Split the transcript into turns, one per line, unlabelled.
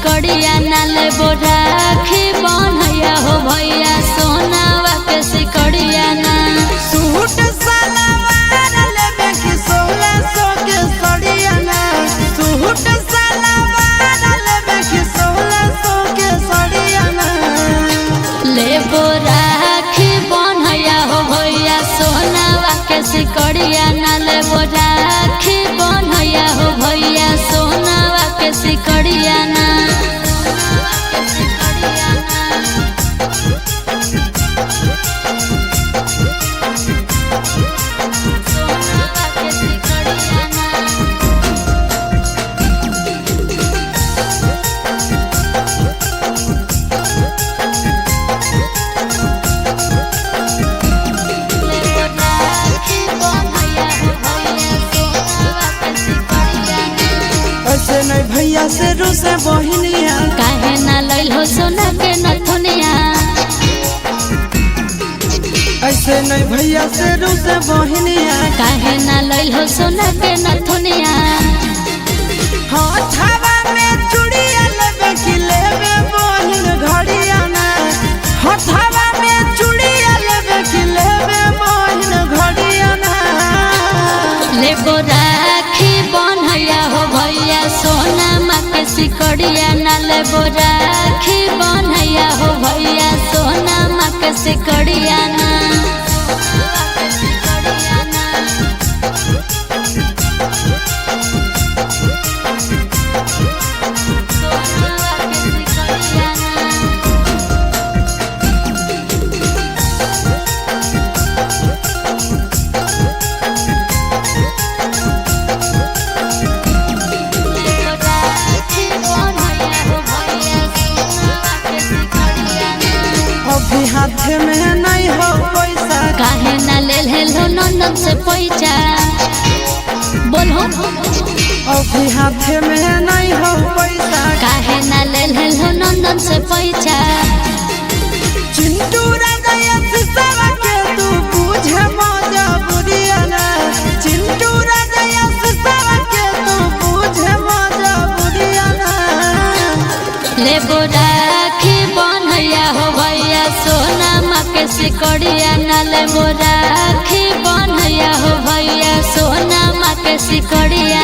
सिकड़िया नाले बोराखी बनैया हो भैया सोनावा के सिकड़िया ना
सूट सलवार लेबे की 1600 के सड़िया ना सूट सलवार लेबे की 1600 के सड़िया ना
ले बोराखी बनैया हो भैया सोनावा के सिकड़िया नाले बोराखी बनैया हो भैया सोनावा के सिकड़िया ना
ऐसे नहीं भैया से रूसे बहिनिया
काहे ना लइल हो सोना के नथुनिया
ऐसे नहीं भैया से रूसे बहिनिया
काहे ना लइल हो सोना के नथुनिया
हथवा में चूड़िया लेबे की लेबे बहिन घड़िया ना हथवा में चूड़िया लेबे की लेबे बहिन घड़िया ना
ले बोराखी बनैया हो भैया सोना माँ के सिकड़िया ना ले बोराखी बनैया हो भैया सोना माँ के सिकड़िया ना
अभी हाथ में नहीं हो पैसा
काहे ना लेल हेलो नंदन से पैसा बोलो
अभी हाथ में नहीं हो पैसा
काहे ना लेल हेलो नंदन से पैसा
चिंटू राजा सिसवा के तू बुझे मजा बुदिया ना चिंटू राजा सिसवा के तू बुझे मजा बुदिया ना
ले बोराखी बनैया हो भैया सोना माँ के सिकड़िया ना ले बोराखी बनैया हो भैया सोना माँ के सिकड़िया।